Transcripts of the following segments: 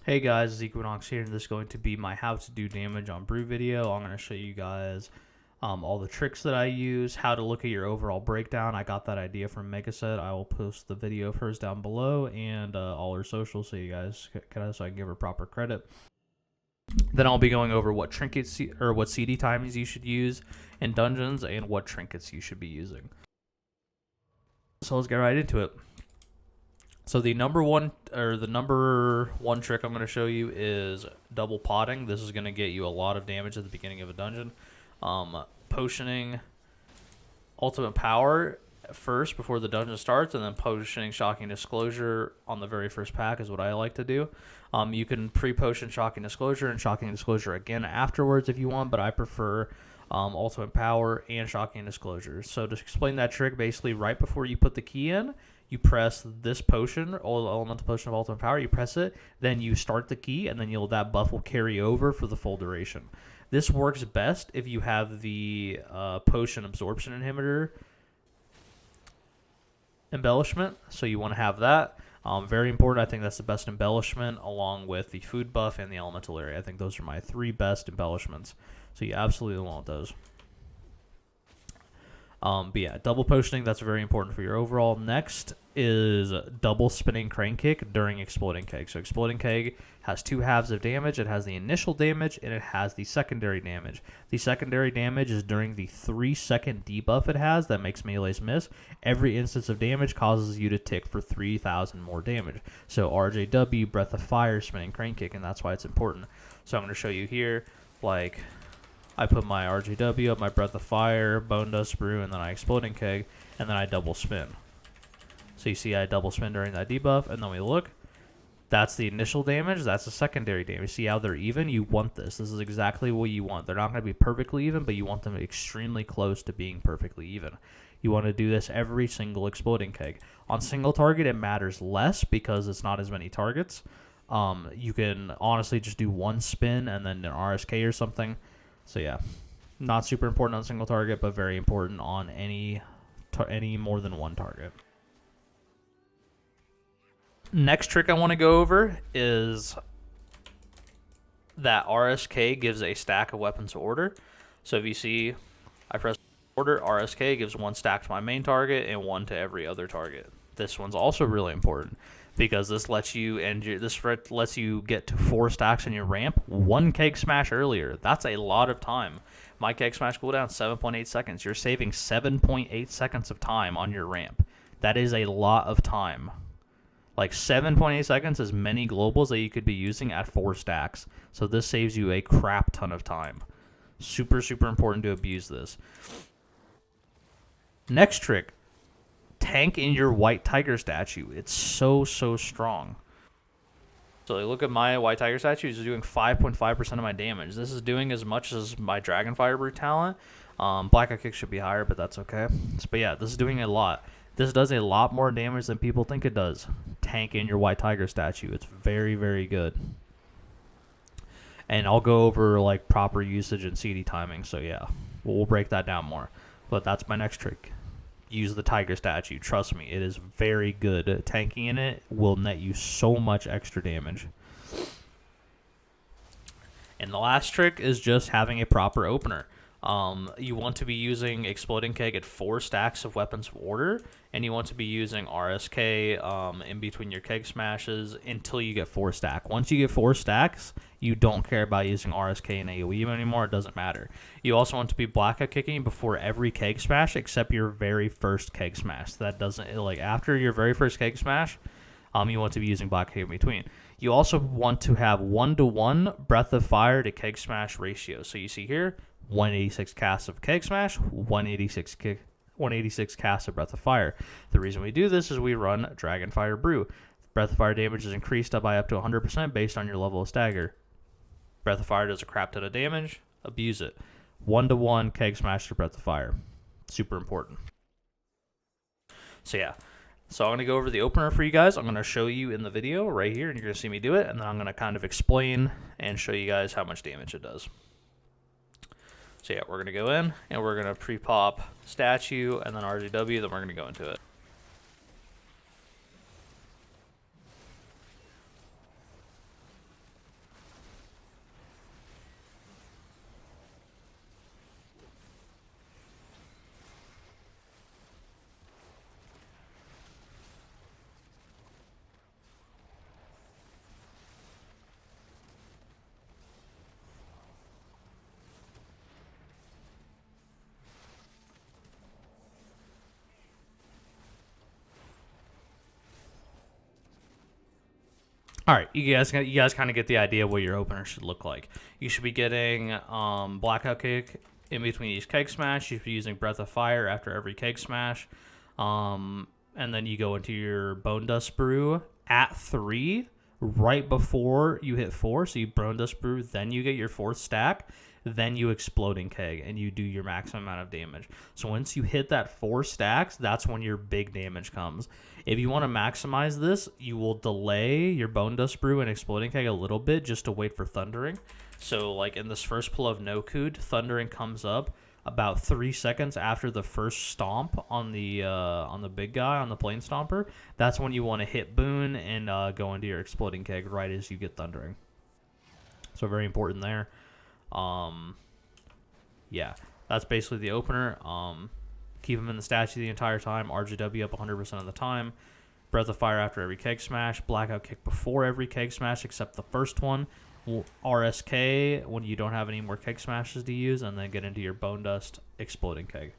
Hey guys, it's Equinox here, and this is going to be my how to do damage on brew video. I'm going to show you guys all the tricks that I use, how to look at your overall breakdown. I got that idea from Megasett. I will post the video of hers down below and all her socials so you guys so I can give her proper credit. Then I'll be going over what trinkets or what CD timings you should use in dungeons and what trinkets you should be using. So let's get right into it. So the number one trick I'm going to show you is double potting. This is going to get you a lot of damage at the beginning of a dungeon. Potioning ultimate power first before the dungeon starts, and then potioning shocking disclosure on the very first pack is what I like to do. You can pre-potion shocking disclosure and shocking disclosure again afterwards if you want, but I prefer ultimate power and shocking disclosure. So to explain that trick, basically right before you put the key in, you press this potion, or elemental potion of ultimate power, you press it, then you start the key, and then that buff will carry over for the full duration. This works best if you have the potion absorption inhibitor embellishment, so you want to have that. Very important. I think that's the best embellishment, along with the food buff and the elemental area. I think those are my three best embellishments, so you absolutely want those. But yeah, double potioning, that's very important for your overall. Next is double spinning crane kick during exploding keg. So exploding keg has two halves of damage. It has the initial damage and it has the secondary damage. The secondary damage is during the 3-second debuff it has that makes melees miss. Every instance of damage causes you to tick for 3,000 more damage. So RJW, Breath of Fire, spinning crane kick, and that's why it's important. So I'm going to show you here, like, I put my RJW up, my Breath of Fire, Bone Dust Brew, and then I Exploding Keg, and then I double spin. So you see I double spin during that debuff, and then we look. That's the initial damage. That's the secondary damage. See how they're even? You want this. This is exactly what you want. They're not going to be perfectly even, but you want them extremely close to being perfectly even. You want to do this every single Exploding Keg. On single target, it matters less because it's not as many targets. You can honestly just do one spin and then an RSK or something. So yeah, not super important on single target, but very important on any more than one target. Next trick I want to go over is that RSK gives a stack of weapons to order. So if you see, I press order, RSK gives one stack to my main target and one to every other target. This one's also really important because this lets you lets you get to 4 stacks in your ramp, 1 keg smash earlier. That's a lot of time. My keg smash cooldown 7.8 seconds. You're saving 7.8 seconds of time on your ramp. That is a lot of time. Like 7.8 seconds is many globals that you could be using at 4 stacks. So this saves you a crap ton of time. Super, super important to abuse this. Next trick. Tank in your white tiger statue. It's so strong. So look at my white tiger statue. It's doing 5.5% of my damage. This is doing as much as my Dragonfire Brew talent. Black Eye Kick should be higher, but that's okay. But yeah, this is doing a lot. This does a lot more damage than people think it does. Tank in your white tiger statue. It's very, very good. And I'll go over like proper usage and CD timing. So yeah, we'll break that down more. But that's my next trick. Use the tiger statue. Trust me, it is very good. Tanking in it will net you so much extra damage. And the last trick is just having a proper opener. You want to be using Exploding Keg at 4 stacks of weapons of order, and you want to be using RSK in between your keg smashes until you get 4 stack. Once you get 4 stacks, you don't care about using RSK and AoE anymore. It doesn't matter. You also want to be Black Eye Kicking before every keg smash except your very first keg smash. That doesn't, like, after your very first keg smash, you want to be using Black Keg in between. You also want to have 1-to-1 Breath of Fire to keg smash ratio. So you see here, 186 casts of keg smash, 186 casts of Breath of Fire. The reason we do this is we run Dragonfire Brew. Breath of Fire damage is increased by up to 100% based on your level of stagger. Breath of Fire does a crap ton of damage. Abuse it. 1-to-1 keg smash to Breath of Fire. Super important. So yeah. So I'm going to go over the opener for you guys. I'm going to show you in the video right here, and you're going to see me do it. And then I'm going to kind of explain and show you guys how much damage it does. So yeah, we're going to go in, and we're going to pre-pop statue, and then RJW, then we're going to go into it. All right, you guys kind of get the idea what your opener should look like. You should be getting Blackout Kick in between each keg smash. You should be using Breath of Fire after every keg smash. And then you go into your Bone Dust Brew at 3 right before you hit 4. So you Bone Dust Brew, then you get your 4th stack, then you Exploding Keg, and you do your maximum amount of damage. So once you hit that 4 stacks, that's when your big damage comes. If you want to maximize this, you will delay your Bone Dust Brew and Exploding Keg a little bit just to wait for Thundering. So like in this first pull of No Cood, Thundering comes up about 3 seconds after the first stomp on the big guy, on the Plane Stomper. That's when you want to hit Boon and go into your Exploding Keg right as you get Thundering. So very important there. Yeah, that's basically the opener. Keep him in the statue the entire time. RJW up 100% of the time. Breath of Fire after every keg smash. Blackout Kick before every keg smash except the first one. RSK when you don't have any more keg smashes to use. And then get into your Bone Dust Exploding Keg.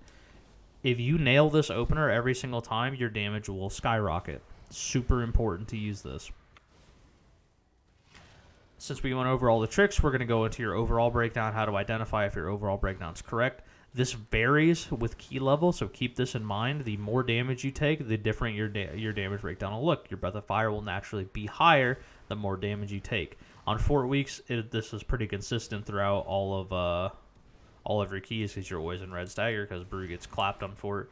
If you nail this opener every single time, your damage will skyrocket. Super important to use this. Since we went over all the tricks, we're going to go into your overall breakdown, how to identify if your overall breakdown is correct. This varies with key level, so keep this in mind. The more damage you take, the different your damage breakdown will look. Your Breath of Fire will naturally be higher the more damage you take. On Fort Weeks, this is pretty consistent throughout all of your keys because you're always in Red Stagger because Brew gets clapped on Fort.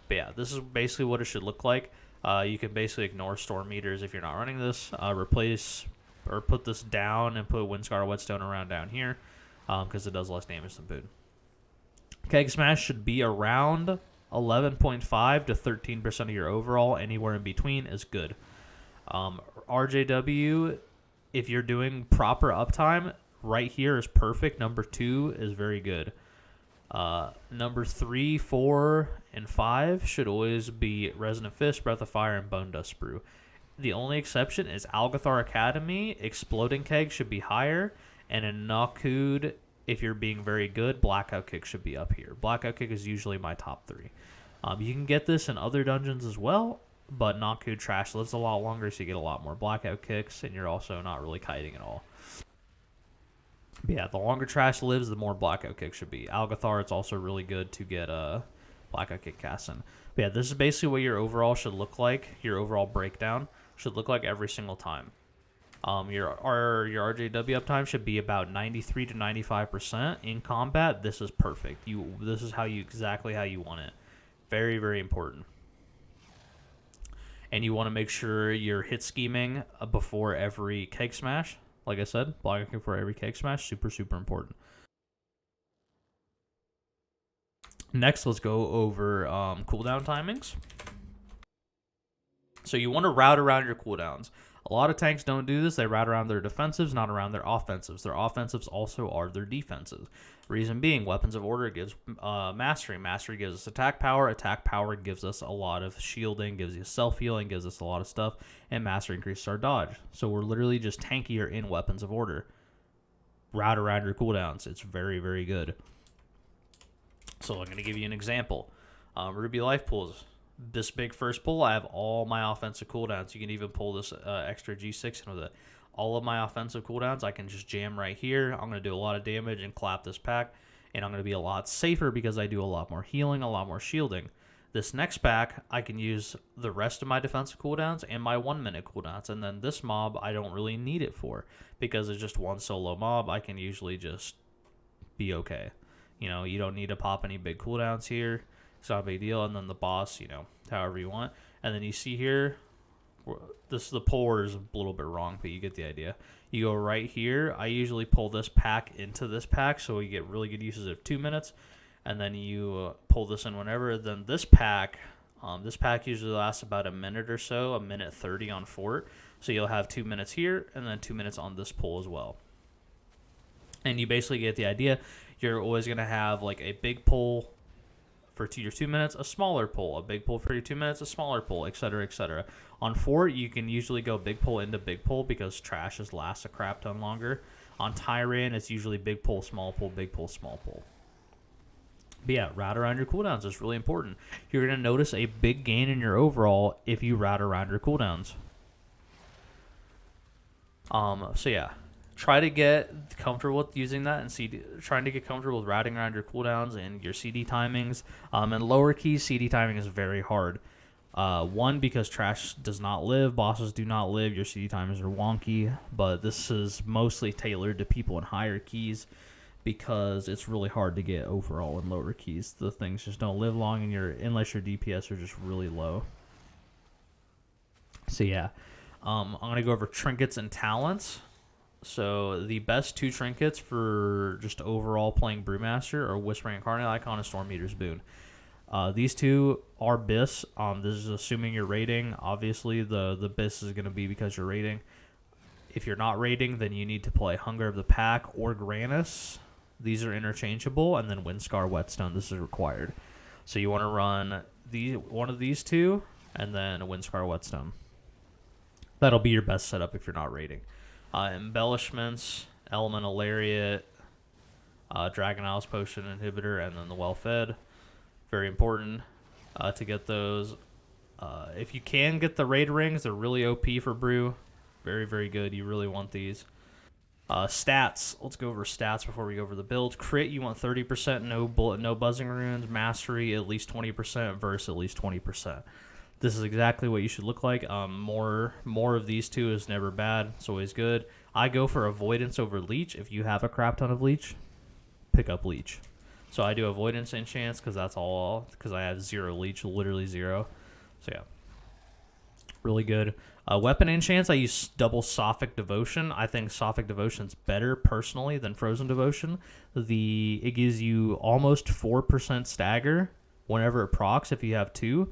But yeah, this is basically what it should look like. You can basically ignore Storm Meters if you're not running this. Replace or put this down and put Windscar Whetstone around down here because it does less damage than Boon. Keg Smash should be around 11.5 to 13% of your overall. Anywhere in between is good. RJW, if you're doing proper uptime, right here is perfect. Number 2 is very good. Number 3, 4, and 5 should always be Resonant Fist, Breath of Fire, and Bone Dust Brew. The only exception is Algathar Academy. Exploding Keg should be higher. And in Nakud, if you're being very good, Blackout Kick should be up here. Blackout Kick is usually my top 3. You can get this in other dungeons as well, but Nakud Trash lives a lot longer, so you get a lot more Blackout Kicks, and you're also not really kiting at all. But yeah, the longer Trash lives, the more Blackout Kick should be. Algathar, it's also really good to get Blackout Kick cast in. But yeah, this is basically what your overall should look like. Your overall breakdown should look like every single time. Your RJW uptime should be about 93 to 95%. In combat, this is perfect. This is exactly how you want it. Very, very important. And you want to make sure you're hit scheming before every keg smash. Like I said, blocking before every keg smash, super, super important. Next, let's go over cooldown timings. So you want to route around your cooldowns. A lot of tanks don't do this. They route around their defensives, not around their offensives. Their offensives also are their defenses. Reason being, Weapons of Order gives Mastery. Mastery gives us attack power. Attack power gives us a lot of shielding, gives you self-healing, gives us a lot of stuff. And Mastery increases our dodge. So we're literally just tankier in Weapons of Order. Route around your cooldowns. It's very, very good. So I'm going to give you an example. Ruby Life Pools. This big first pull, I have all my offensive cooldowns. You can even pull this extra G6 in with it. All of my offensive cooldowns, I can just jam right here. I'm going to do a lot of damage and clap this pack. And I'm going to be a lot safer because I do a lot more healing, a lot more shielding. This next pack, I can use the rest of my defensive cooldowns and my 1 minute cooldowns. And then this mob, I don't really need it for. Because it's just one solo mob, I can usually just be okay. You know, you don't need to pop any big cooldowns here. It's not a big deal. And then the boss, however you want. And then you see here, the pull order is a little bit wrong, but you get the idea. You go right here. I usually pull this pack into this pack, so we get really good uses of 2 minutes. And then you pull this in whenever. Then this pack usually lasts about a minute or so, a minute 30 on Fort. So you'll have 2 minutes here, and then 2 minutes on this pull as well. And you basically get the idea. You're always going to have like a big pull for your 2 minutes, a smaller pull, a big pull for your 2 minutes, a smaller pull, etc., etc. On Fort, you can usually go big pull into big pull because trashes last a crap ton longer. On Tyran, it's usually big pull, small pull, big pull, small pull. But yeah, route around your cooldowns is really important. You're going to notice a big gain in your overall if you route around your cooldowns. So yeah, try to get comfortable with using that and trying to get comfortable with routing around your cooldowns and your CD timings. And lower keys CD timing is very hard. One, because trash does not live, bosses do not live, your CD timers are wonky, but this is mostly tailored to people in higher keys because it's really hard to get overall in lower keys. The things just don't live long, and unless your DPS are just really low. So yeah, I'm gonna go over trinkets and talents. So the best two trinkets for just overall playing Brewmaster are Whispering Incarnate Icon and Storm Meter's Boon. These two are BIS. This is assuming you're raiding. Obviously, the BIS is going to be because you're raiding. If you're not raiding, then you need to play Hunger of the Pack or Granis. These are interchangeable, and then Windscar Whetstone. This is required. So you want to run one of these two, and then a Windscar Whetstone. That'll be your best setup if you're not raiding. Embellishments, Elemental Lariat, Dragon Isles Potion Inhibitor, and then the Well Fed. Very important to get those. If you can get the raid rings, they're really OP for brew. Very, very good. You really want these. Stats. Let's go over stats before we go over the build. Crit, you want 30%, no buzzing runes. Mastery, at least 20%. Verse, at least 20%. This is exactly what you should look like. More of these two is never bad. It's always good. I go for avoidance over leech. If you have a crap ton of leech, pick up leech. So I do avoidance enchants because that's all, because I have 0 leech, literally 0. So yeah, really good. Weapon enchants, I use double Sophic Devotion. I think Sophic Devotion's better personally than Frozen Devotion. It gives you almost 4% stagger whenever it procs if you have 2.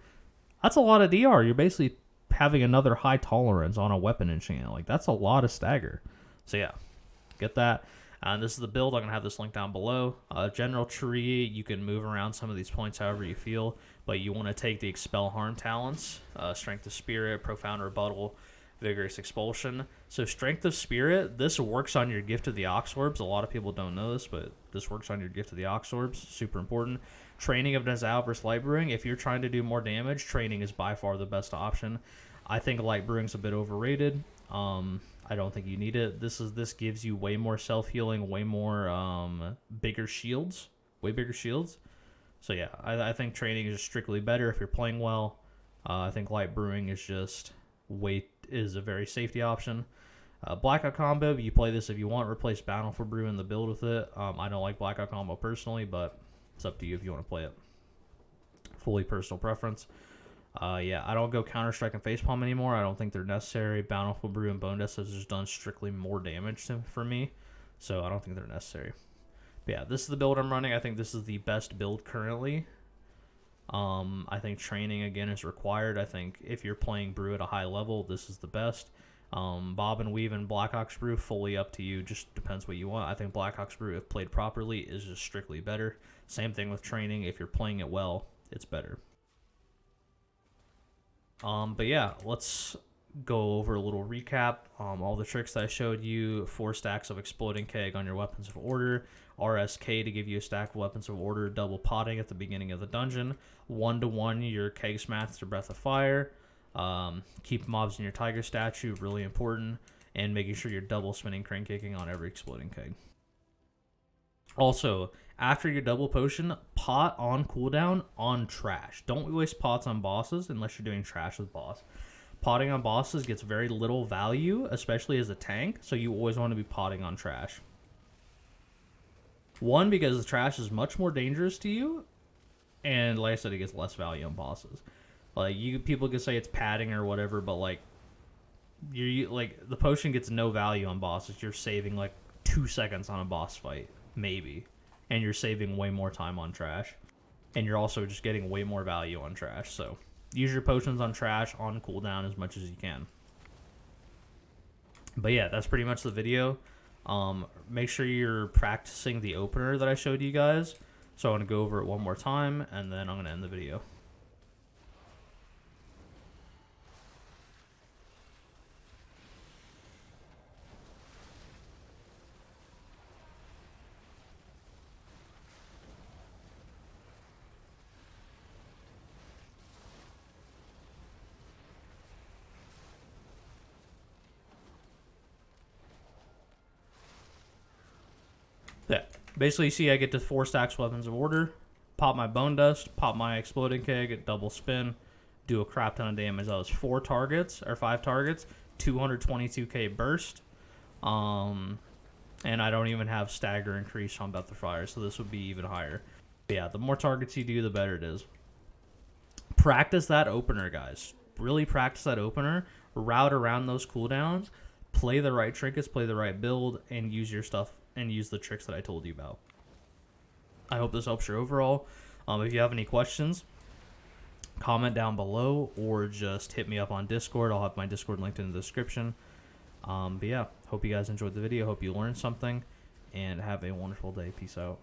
That's a lot of DR. You're basically having another high tolerance on a weapon enchant. Like, that's a lot of stagger. So yeah, get that. And this is the build. I'm going to have this link down below. General tree, you can move around some of these points however you feel, but you want to take the Expel Harm talents, Strength of Spirit, Profound Rebuttal, Vigorous Expulsion. So Strength of Spirit, this works on your Gift of the Ox Orbs. A lot of people don't know this, but this works on your Gift of the Ox Orbs. Super important. Training of Nazal versus Light Brewing. If you're trying to do more damage, training is by far the best option. I think Light Brewing's a bit overrated. I don't think you need it. This gives you way more self-healing, way more bigger shields. Way bigger shields. So yeah, I think training is just strictly better if you're playing well. I think Light Brewing is a very safety option. Blackout Combo, you play this if you want. Replace Bountiful Brew in the build with it. I don't like Blackout Combo personally, but it's up to you if you want to play it. Fully personal preference. Yeah, I don't go Counter-Strike and Facepalm anymore. I don't think they're necessary. Bountiful Brew and Bone Dust has just done strictly more damage for me, so I don't think they're necessary. But yeah, this is the build I'm running. I think this is the best build currently. I think training, again, is required. I think if you're playing Brew at a high level, this is the best. Bob and Weave and Black Ox Brew, fully up to you. Just depends what you want. I think Black Ox Brew, if played properly, is just strictly better. Same thing with training. If you're playing it well, it's better. But yeah, let's go over a little recap. All the tricks that I showed you: 4 stacks of Exploding Keg on your Weapons of Order, RSK to give you a stack of Weapons of Order, double potting at the beginning of the dungeon, 1-to-1 your Keg Smash to Breath of Fire, keep mobs in your Tiger statue, really important, and making sure you're double spinning Crane Kicking on every Exploding Keg. Also, after your double potion, pot on cooldown on trash. Don't waste pots on bosses unless you're doing trash with boss. Potting on bosses gets very little value, especially as a tank, so you always want to be potting on trash. One, because the trash is much more dangerous to you, and like I said, it gets less value on bosses. Like, people could say it's padding or whatever, but like, the potion gets no value on bosses. You're saving like 2 seconds on a boss fight. Maybe. And you're saving way more time on trash. And you're also just getting way more value on trash. So use your potions on trash on cooldown as much as you can. But yeah, that's pretty much the video. Make sure you're practicing the opener that I showed you guys. So I want to go over it one more time, and then I'm going to end the video. Yeah. Basically, you see I get to 4 stacks weapons of order, pop my bone dust, pop my exploding keg, double spin, do a crap ton of damage. That was 4 targets, or 5 targets, 222k burst. And I don't even have stagger increase on Breath of Fire, so this would be even higher. But yeah, the more targets you do, the better it is. Practice that opener, guys. Really practice that opener. Route around those cooldowns. Play the right trinkets, play the right build, and use your stuff and use the tricks that I told you about. I hope this helps your overall. If you have any questions, comment down below or just hit me up on Discord. I'll have my Discord linked in the description. But yeah, hope you guys enjoyed the video. Hope you learned something, and have a wonderful day. Peace out.